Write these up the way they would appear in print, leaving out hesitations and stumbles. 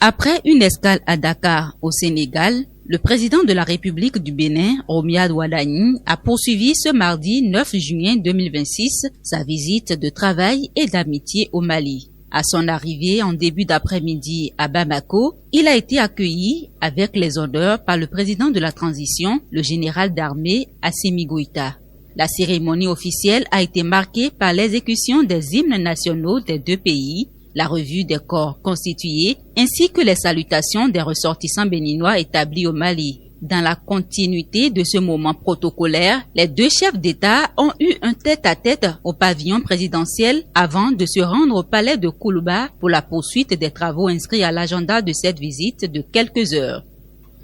Après une escale à Dakar, au Sénégal, le président de la République du Bénin, Romuald Wadani, a poursuivi ce mardi 9 juin 2026 sa visite de travail et d'amitié au Mali. À son arrivée en début d'après-midi à Bamako, il a été accueilli avec les honneurs par le président de la transition, le général d'armée Assimi Goïta. La cérémonie officielle a été marquée par l'exécution des hymnes nationaux des deux pays, la revue des corps constitués, ainsi que les salutations des ressortissants béninois établis au Mali. Dans la continuité de ce moment protocolaire, les deux chefs d'État ont eu un tête-à-tête au pavillon présidentiel avant de se rendre au palais de Koulouba pour la poursuite des travaux inscrits à l'agenda de cette visite de quelques heures.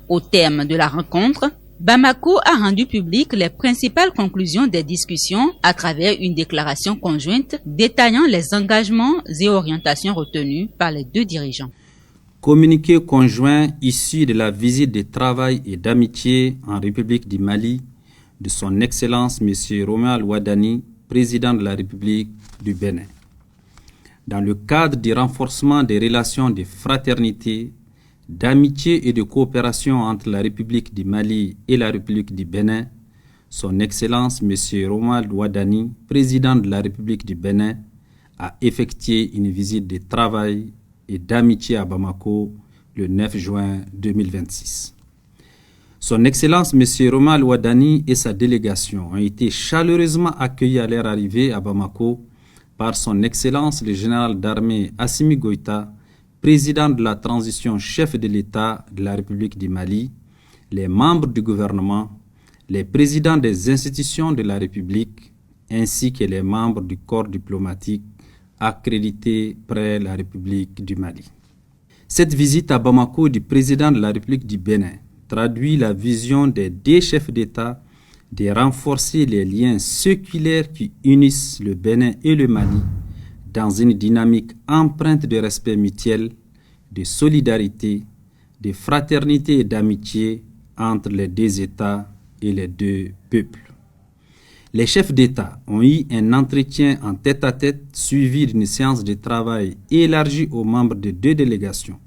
Au terme de la rencontre, Bamako a rendu public les principales conclusions des discussions à travers une déclaration conjointe détaillant les engagements et orientations retenus par les deux dirigeants. Communiqué conjoint issu de la visite de travail et d'amitié en République du Mali de son Excellence M. Romuald Wadani, président de la République du Bénin. Dans le cadre du renforcement des relations de fraternité, d'amitié et de coopération entre la République du Mali et la République du Bénin, son Excellence M. Romuald Wadani, président de la République du Bénin, a effectué une visite de travail et d'amitié à Bamako le 9 juin 2026. Son Excellence M. Romuald Wadani et sa délégation ont été chaleureusement accueillis à leur arrivée à Bamako par son Excellence le général d'armée Assimi Goïta, président de la transition, chef de l'État de la République du Mali, les membres du gouvernement, les présidents des institutions de la République, ainsi que les membres du corps diplomatique accrédités près la République du Mali. Cette visite à Bamako du président de la République du Bénin traduit la vision des deux chefs d'État de renforcer les liens séculaires qui unissent le Bénin et le Mali dans une dynamique empreinte de respect mutuel, de solidarité, de fraternité et d'amitié entre les deux États et les deux peuples. Les chefs d'État ont eu un entretien en tête-à-tête suivi d'une séance de travail élargie aux membres de deux délégations.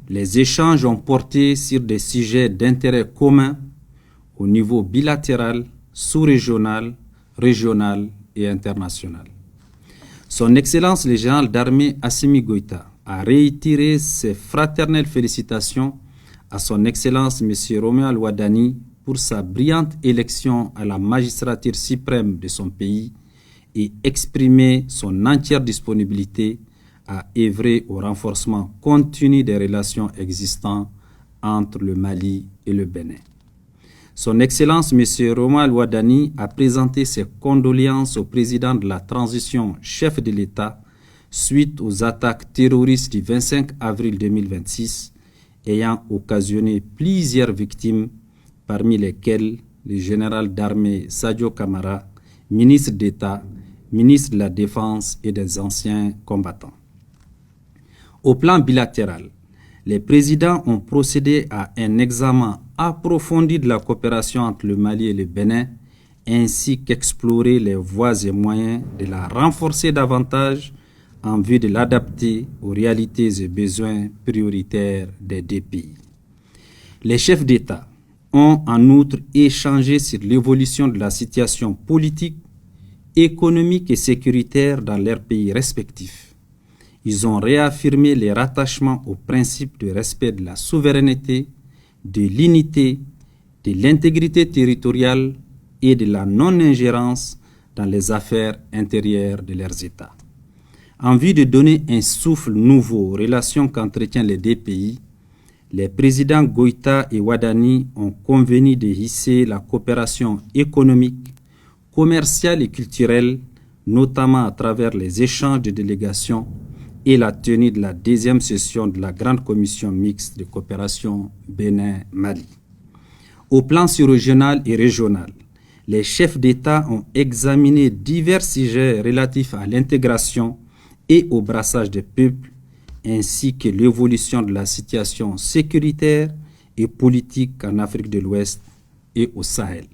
Les échanges ont porté sur des sujets d'intérêt commun au niveau bilatéral, sous-régional, régional et international. Son Excellence le général d'armée Assimi Goïta a réitéré ses fraternelles félicitations à son Excellence M. Romuald Wadani pour sa brillante élection à la magistrature suprême de son pays et exprimé son entière disponibilité à œuvrer au renforcement continu des relations existantes entre le Mali et le Bénin. Son Excellence M. Romuald Wadani a présenté ses condoléances au président de la transition, chef de l'État, suite aux attaques terroristes du 25 avril 2026, ayant occasionné plusieurs victimes, parmi lesquelles le général d'armée Sadio Kamara, ministre d'État, ministre de la Défense et des anciens combattants. Au plan bilatéral, les présidents ont procédé à un examen approfondi de la coopération entre le Mali et le Bénin, ainsi qu'explorer les voies et moyens de la renforcer davantage en vue de l'adapter aux réalités et besoins prioritaires des deux pays. Les chefs d'État ont en outre échangé sur l'évolution de la situation politique, économique et sécuritaire dans leurs pays respectifs. Ils ont réaffirmé les rattachements au principe de respect de la souveraineté, de l'unité, de l'intégrité territoriale et de la non-ingérence dans les affaires intérieures de leurs États. En vue de donner un souffle nouveau aux relations qu'entretiennent les deux pays, les présidents Goïta et Wadani ont convenu de hisser la coopération économique, commerciale et culturelle, notamment à travers les échanges de délégations et la tenue de la deuxième session de la Grande Commission mixte de coopération Bénin-Mali. Au plan sous-régional et régional, les chefs d'État ont examiné divers sujets relatifs à l'intégration et au brassage des peuples, ainsi que l'évolution de la situation sécuritaire et politique en Afrique de l'Ouest et au Sahel.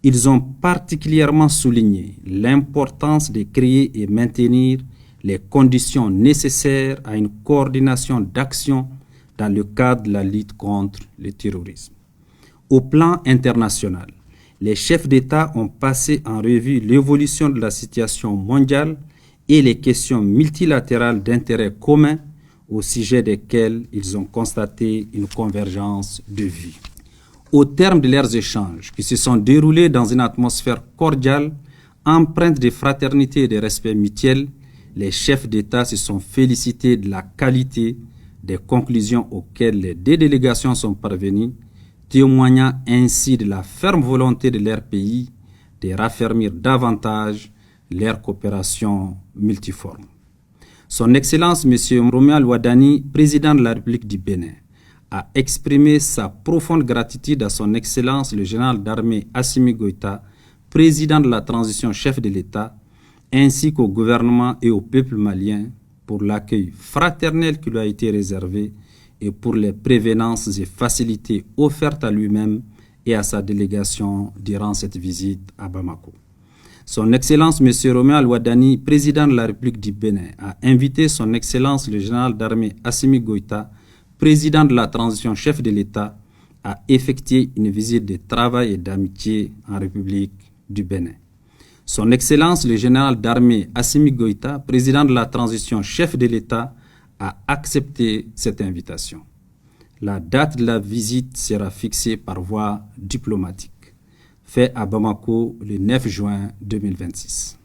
Ils ont particulièrement souligné l'importance de créer et maintenir les conditions nécessaires à une coordination d'action dans le cadre de la lutte contre le terrorisme. Au plan international, les chefs d'État ont passé en revue l'évolution de la situation mondiale et les questions multilatérales d'intérêt commun au sujet desquelles ils ont constaté une convergence de vues. Au terme de leurs échanges, qui se sont déroulés dans une atmosphère cordiale, empreinte de fraternité et de respect mutuel, les chefs d'État se sont félicités de la qualité des conclusions auxquelles les deux délégations sont parvenues, témoignant ainsi de la ferme volonté de leur pays de raffermir davantage leur coopération multiforme. Son Excellence M. Romuald Wadani, président de la République du Bénin, a exprimé sa profonde gratitude à son Excellence le général d'armée Assimi Goïta, président de la transition chef de l'État, ainsi qu'au gouvernement et au peuple malien pour l'accueil fraternel qui lui a été réservé et pour les prévenances et facilités offertes à lui-même et à sa délégation durant cette visite à Bamako. Son Excellence M. Romuald Wadani, président de la République du Bénin, a invité son Excellence le général d'armée Assimi Goïta, président de la transition chef de l'État, à effectuer une visite de travail et d'amitié en République du Bénin. Son Excellence le général d'armée Assimi Goïta, président de la transition chef de l'État, a accepté cette invitation. La date de la visite sera fixée par voie diplomatique. Fait à Bamako le 9 juin 2026.